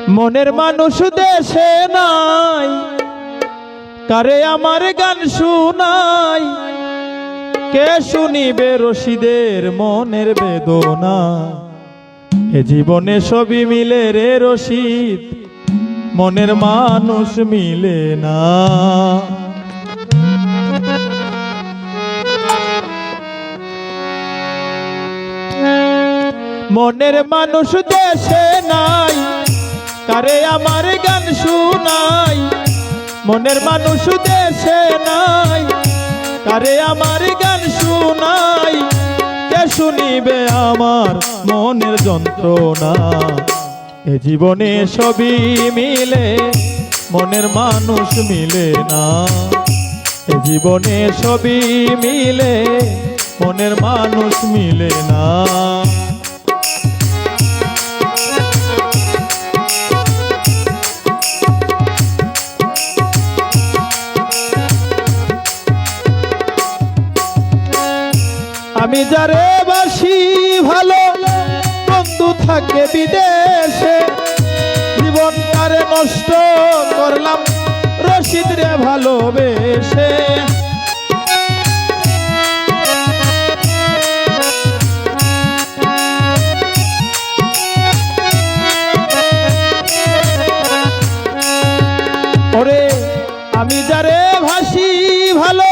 মনের মানুষ দেশে নাই, কারে আমার গান শুনাই, কে শুনিবে রশিদের মনের বেদনা। এ জীবনে সবই মিলে রে রশিদ, মনের মানুষ মিলে না। মনের মানুষ দেশে নাই, কারে আমার গান শুনাই। মনের মানুষ দেশে নাই, কারে আমার গান শুনাই, কে শুনিবে আমার মনের যন্ত্রণা। এ জীবনে সবই মিলে, মনের মানুষ মিলে না। এ জীবনে সবই মিলে, মনের মানুষ মিলে না। আমি যারে বাসি ভালো, বন্ধু থাকে বিদেশে, জীবন তারে নষ্ট করলাম রশিদ রে ভালোবেসে। ওরে আমি যারে ভাসি ভালো,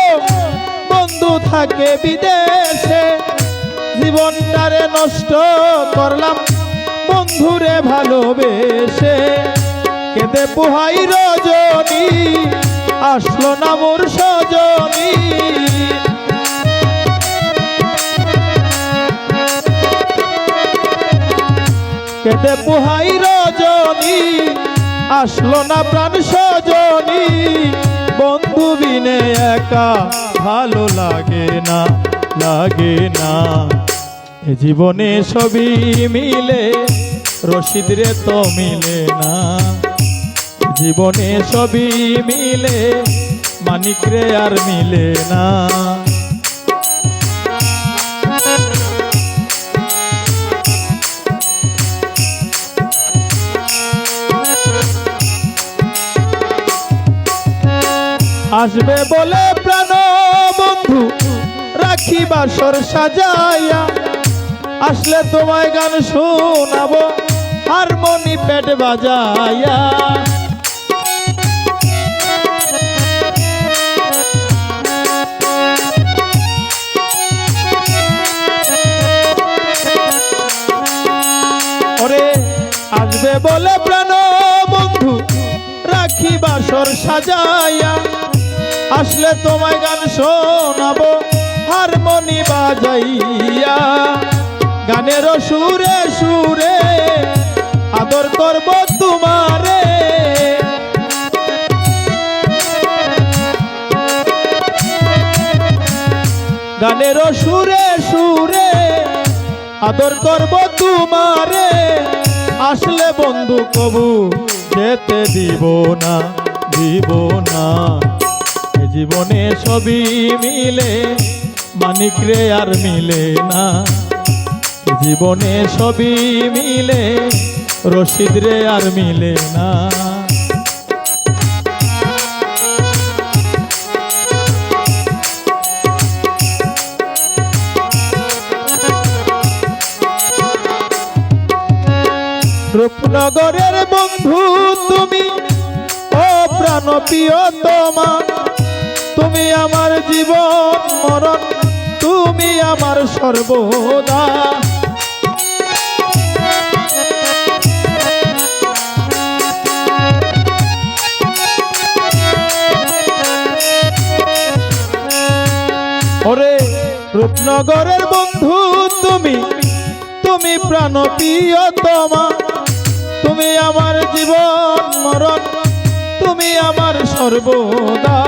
বন্ধু থাকে বিদেশে, জীবনটারে নষ্ট করলাম বন্ধুরে ভালোবেসে। কেঁদে পোহাই রজনী, আসলো না মোর সজনী। কেঁদে পোহাই রজনী, আসলো না প্রাণ সজনী। বন্ধু বিনে একা ভালো লাগে না, লাগে না। এ জীবনে সবই মিলে, রশিদ রে তো মিলে না। জীবনে সবই মিলে, মানিক রে আর মিলে না। আসবে বলে প্রাণ বন্ধু রাখি বাসর সাজাইয়া, আসলে তোমায় গান শোনাবো হারমোনি পেট বাজাইয়া। ওরে আসবে বলে প্রাণ বন্ধু রাখি বাসর সাজাইয়া, আসলে তোমায় গান শোনাবো হারমোনি বাজাইয়া। গানের সুরে সুরে আদর করব তোমারে, গানের সুরে সুরে আদর করব তোমারে। আসলে বন্ধু কবু যেতে দিব না, দিব না। জীবনে সবই মিলে, মানিক রে আর মিলে না। জীবনে সবই মিলে, রশিদ রে আর মিলে না। রূপনগরের বন্ধু তুমি, ও প্রাণ প্রিয়তমা। তুমি আমার জীবন মরণ, তুমি আমার সর্বদা। ওরে রূপনগরের বন্ধু তুমি, তুমি প্রাণ প্রিয়তমা। তুমি আমার জীবন মরণ, তুমি আমার সর্বদা।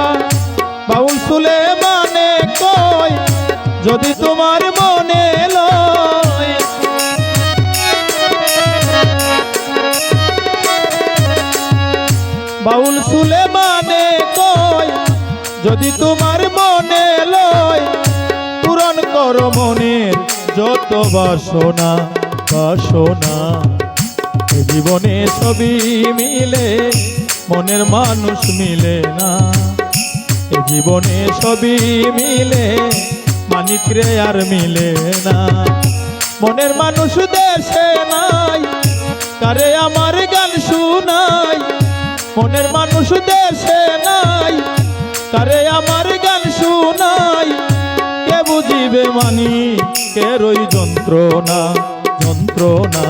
বাউল সুলেমানে কই যদি তোমার মনে লয়, বাউল সুলেমানে কই যদি তোমার মনে লয়, পূরণ করো মনের যত বাসনা, বাসনা। এ জীবনে সবই মিলে মনের মানুষ মিলে না, এ জীবনে সবই মিলে মানিক রে আর মিলে না। মনের মানুষ দেশে নাই, কারে আমার গান শুনাই, মনের মানুষ দেশে নাই, কারে আমার গান শুনাই, কে বুঝিবে মানিকের ওই যন্ত্রণা যন্ত্রণা।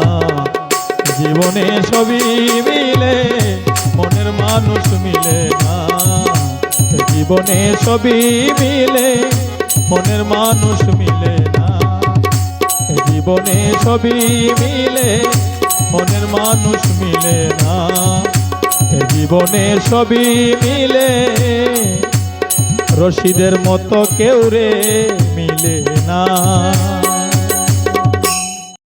জীবনে সবই মিলে মনের মানুষ মিলে না, জীবনে সবই মিলে মনের মানুষ মিলে না, জীবনে সবই মিলে মনের মানুষ মিলে না, জীবনে সবই মিলে রশিদের মতো কেউ রে মিলে না।